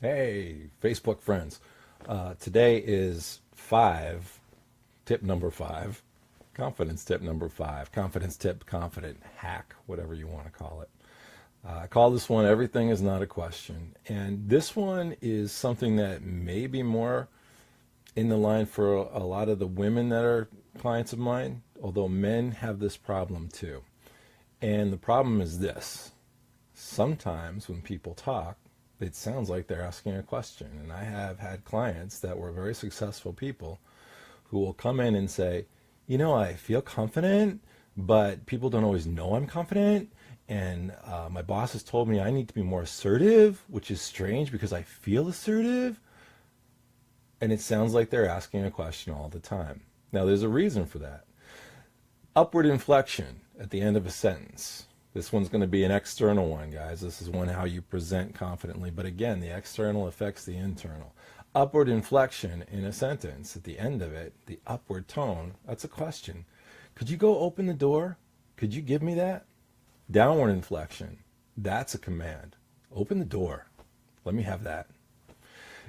Hey, Facebook friends. Today is tip number five, confidence tip number five, confidence tip, confident hack, whatever you want to call it. I call this one Everything is Not a Question. And this one is something that may be more in the line for a lot of the women that are clients of mine, although men have this problem too. And the problem is this: sometimes when people talk, it sounds like they're asking a question. And I have had clients that were very successful people who will come in and say, I feel confident, but people don't always know I'm confident. And my boss has told me I need to be more assertive, which is strange because I feel assertive. And it sounds like they're asking a question all the time. Now, there's a reason for that. Upward inflection at the end of a sentence. This one's going to be an external one, guys. This is one how you present confidently. But again, the external affects the internal. Upward inflection in a sentence, at the end of it, the upward tone, that's a question. Could you go open the door? Could you give me that? Downward inflection, that's a command. Open the door. Let me have that.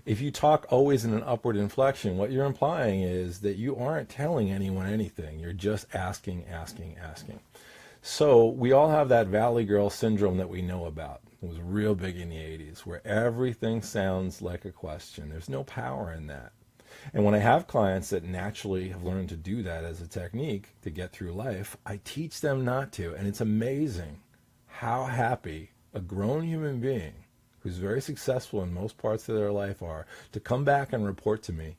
If you talk always in an upward inflection, what you're implying is that you aren't telling anyone anything. You're just asking, asking, asking. So we all have that Valley Girl syndrome that we know about. It was real big in the 80s, where everything sounds like a question. There's no power in that. And when I have clients that naturally have learned to do that as a technique to get through life, I teach them not to. And it's amazing how happy a grown human being who's very successful in most parts of their life are to come back and report to me.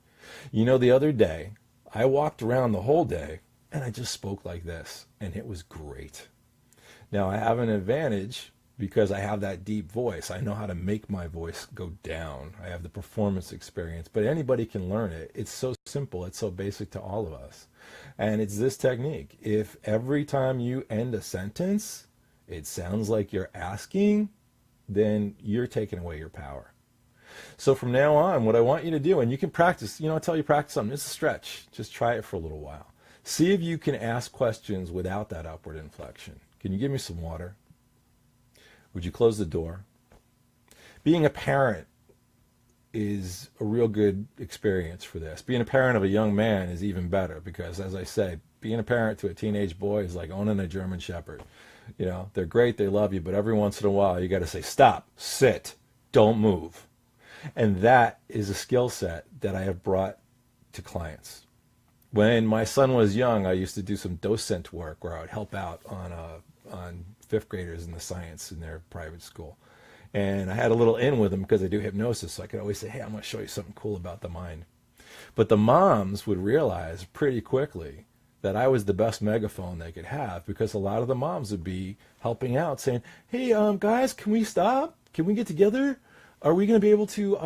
The other day, I walked around the whole day and I just spoke like this, and it was great. Now, I have an advantage because I have that deep voice. I know how to make my voice go down. I have the performance experience, but anybody can learn it. It's so simple. It's so basic to all of us. And it's this technique. If every time you end a sentence, it sounds like you're asking, then you're taking away your power. So from now on, what I want you to do, and you can practice, I tell you practice something, it's a stretch. Just try it for a little while. See if you can ask questions without that upward inflection. Can you give me some water? Would you close the door? Being a parent is a real good experience for this. Being a parent of a young man is even better because, as I say, being a parent to a teenage boy is like owning a German Shepherd. They're great, they love you, but every once in a while you got to say, stop, sit, don't move. And that is a skill set that I have brought to clients. When my son was young, I used to do some docent work where I would help out on fifth graders in the science in their private school. And I had a little in with them because I do hypnosis, so I could always say, hey, I'm going to show you something cool about the mind. But the moms would realize pretty quickly that I was the best megaphone they could have because a lot of the moms would be helping out saying, hey, guys, can we stop? Can we get together? Are we going to be able to,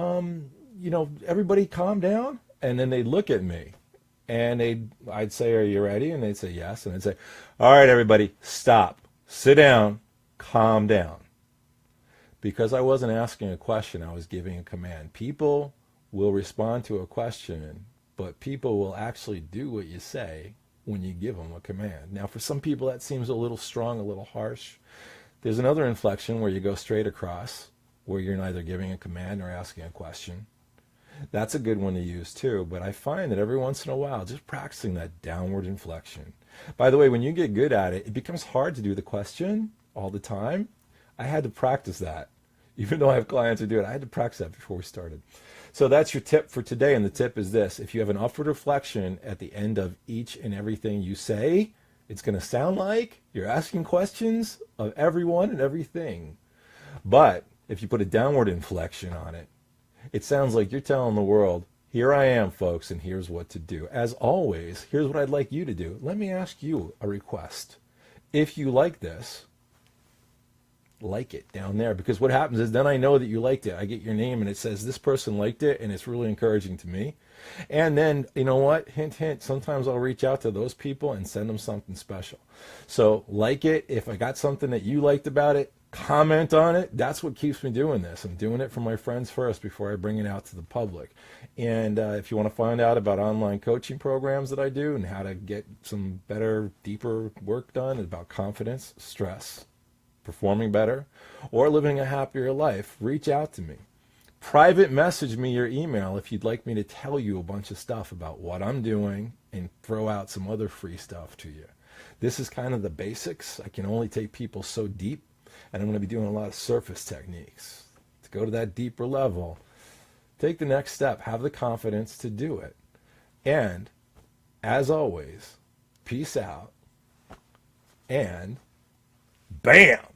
everybody calm down? And then they'd look at me. And I'd say, are you ready? And they'd say, yes. And I'd say, all right, everybody, stop, sit down, calm down. Because I wasn't asking a question, I was giving a command. People will respond to a question, but people will actually do what you say when you give them a command. Now, for some people, that seems a little strong, a little harsh. There's another inflection where you go straight across, where you're neither giving a command nor asking a question. That's a good one to use too, but I find that every once in a while, just practicing that downward inflection. By the way, when you get good at it, it becomes hard to do the question all the time. I had to practice that. Even though I have clients who do it, I had to practice that before we started. So that's your tip for today, and the tip is this. If you have an upward inflection at the end of each and everything you say, it's going to sound like you're asking questions of everyone and everything. But if you put a downward inflection on it, it sounds like you're telling the world, here I am, folks, and here's what to do. As always, here's what I'd like you to do. Let me ask you a request. If you like this, like it down there, because what happens is then I know that you liked it. I get your name and it says this person liked it, and it's really encouraging to me. And then, you know what? Hint, hint. Sometimes I'll reach out to those people and send them something special. So like it. If I got something that you liked about it, comment on it. That's what keeps me doing this. I'm doing it for my friends first before I bring it out to the public. And if you want to find out about online coaching programs that I do and how to get some better, deeper work done about confidence, stress, performing better, or living a happier life, reach out to me. Private message me your email if you'd like me to tell you a bunch of stuff about what I'm doing and throw out some other free stuff to you. This is kind of the basics. I can only take people so deep, and I'm going to be doing a lot of surface techniques. To go to that deeper level, take the next step. Have the confidence to do it. And, as always, peace out, and bam!